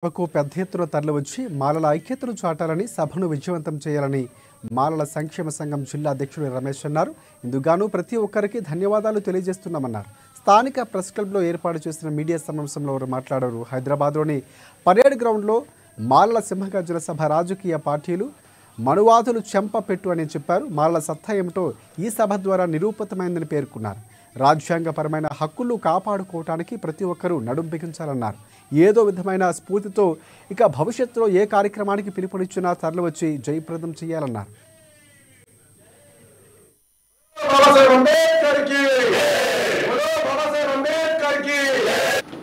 సభకు పెద్ద ఎత్తున తరలివచ్చి మాలల ఐక్యతను చాటాలని సభను విజయవంతం చేయాలని మాలల సంక్షేమ సంఘం జిల్లా అధ్యక్షుడు రమేష్ అన్నారు. ఇందుగాను ప్రతి ఒక్కరికి ధన్యవాదాలు తెలియజేస్తున్నామన్నారు. స్థానిక ప్రెస్ క్లబ్లో ఏర్పాటు చేసిన మీడియా సమావేశంలో వారు మాట్లాడారు. హైదరాబాద్లోని పరేడ్ గ్రౌండ్లో మాలల సింహగర్జన సభ రాజకీయ పార్టీలు మనువాదులు చెంప పెట్టు అని చెప్పారు. మాలల సత్తా ఏమిటో ఈ సభ ద్వారా నిరూపితమైందని పేర్కొన్నారు. రాజ్యాంగపరమైన హక్కులు కాపాడుకోవటానికి ప్రతి ఒక్కరూ నడుం బిగించాలన్నారు. ఏదో విధమైన స్ఫూర్తితో ఇక భవిష్యత్తులో ఏ కార్యక్రమానికి పిలుపునిచ్చినా తరలివచ్చి జయప్రదం చేయాలన్నారు.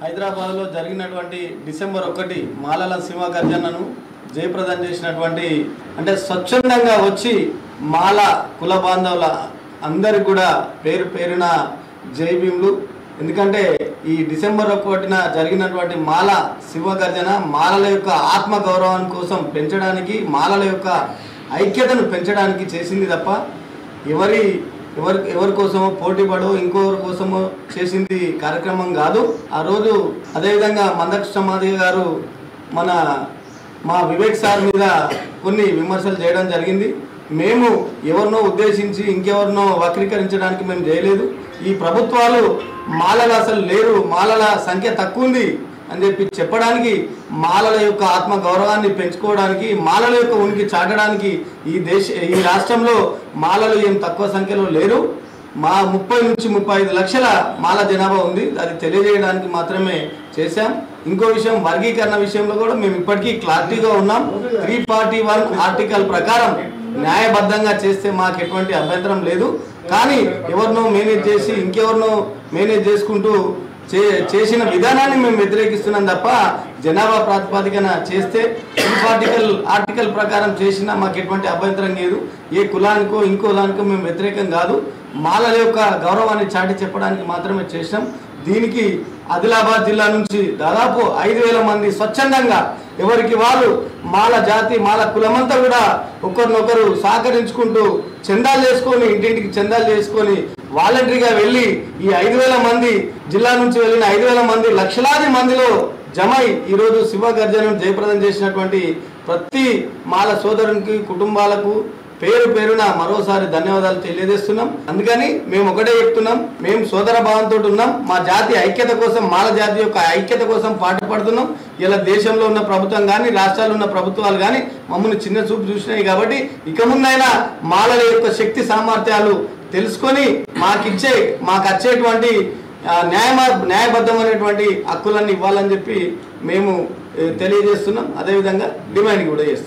హైదరాబాద్లో జరిగినటువంటి డిసెంబర్ 1 మాలల సింహగర్జనను జయప్రదం చేసినటువంటి అంటే స్వచ్ఛందంగా వచ్చి మాల కుల బాంధవుల అందరికి కూడా పేరు పేరున జై భీములు. ఎందుకంటే ఈ డిసెంబర్ 1న జరిగినటువంటి మాల సింహగర్జన మాలల యొక్క ఆత్మ గౌరవాన్ని కోసం పెంచడానికి, మాలల యొక్క ఐక్యతను పెంచడానికి చేసింది తప్ప ఎవరి కోసమో పోటీపడో ఇంకొకరి కోసమో చేసింది కార్యక్రమం కాదు. ఆ రోజు అదేవిధంగా మందకృష్ణ మాదిగ గారు మా వివేక్ సార్ మీద కొన్ని విమర్శలు చేయడం జరిగింది. మేము ఎవరినో ఉద్దేశించి ఇంకెవరినో వక్రీకరించడానికి మేము చేయలేదు. ఈ ప్రభుత్వాలు మాలలు అసలు లేరు, మాలల సంఖ్య తక్కువ ఉంది అని చెప్పడానికి, మాలల యొక్క ఆత్మ గౌరవాన్ని పెంచుకోవడానికి, మాలల యొక్క ఉనికి చాటడానికి ఈ రాష్ట్రంలో మాలలు ఏం తక్కువ సంఖ్యలో లేరు. మా 30 నుంచి 35 లక్షల మాల జనాభా ఉంది. అది తెలియజేయడానికి మాత్రమే చేశాం. ఇంకో విషయం, వర్గీకరణ విషయంలో కూడా మేము ఇప్పటికీ క్లారిటీగా ఉన్నాం. 341 ఆర్టికల్ ప్రకారం న్యాయబద్ధంగా చేస్తే మాకు ఎటువంటి అభ్యంతరం లేదు. కానీ ఎవరినో మేనేజ్ చేసి ఇంకెవరినో మేనేజ్ చేసుకుంటూ చేసిన విధానాన్ని మేము వ్యతిరేకిస్తున్నాం తప్ప జనాభా ప్రాతిపదికన చేస్తే ఆర్టికల్ ప్రకారం చేసినా మాకు ఎటువంటి అభ్యంతరం లేదు. ఏ కులానికో ఇంకో దానికో మేము వ్యతిరేకం కాదు. మాలల యొక్క గౌరవాన్ని చాటి చెప్పడానికి మాత్రమే చేసినాం. దీనికి ఆదిలాబాద్ జిల్లా నుంచి దాదాపు 5,000 మంది స్వచ్ఛందంగా ఎవరికి వాళ్ళు మాల జాతి మాల కులమంతా కూడా ఒకరినొకరు సహకరించుకుంటూ చందాలు చేసుకొని ఇంటింటికి చందాలు చేసుకొని వాలంటరీగా వెళ్ళి ఈ 5,000 మంది జిల్లా నుంచి వెళ్ళిన 5,000 మంది లక్షలాది మందిలో జమై ఈరోజు సింహగర్జనను జయప్రదం చేసినటువంటి ప్రతి మాల సోదరునికి కుటుంబాలకు పేరు పేరున మరోసారి ధన్యవాదాలు తెలియజేస్తున్నాం. అందుకని మేము ఒకటే చెప్తున్నాం, మేము సోదర భావంతో ఉన్నాం. మా జాతి ఐక్యత కోసం, మాల జాతి యొక్క ఐక్యత కోసం పాటుపడుతున్నాం. ఇలా దేశంలో ఉన్న ప్రభుత్వం కానీ రాష్ట్రాల్లో ఉన్న ప్రభుత్వాలు కానీ మమ్మల్ని చిన్న చూపు చూసినాయి. కాబట్టి ఇక ముందైనా మాలల యొక్క శక్తి సామర్థ్యాలు తెలుసుకొని మాకు వచ్చేటువంటి న్యాయబద్ధమైనటువంటి హక్కులన్నీ ఇవ్వాలని చెప్పి మేము తెలియజేస్తున్నాం. అదేవిధంగా డిమాండ్ కూడా చేస్తున్నాం.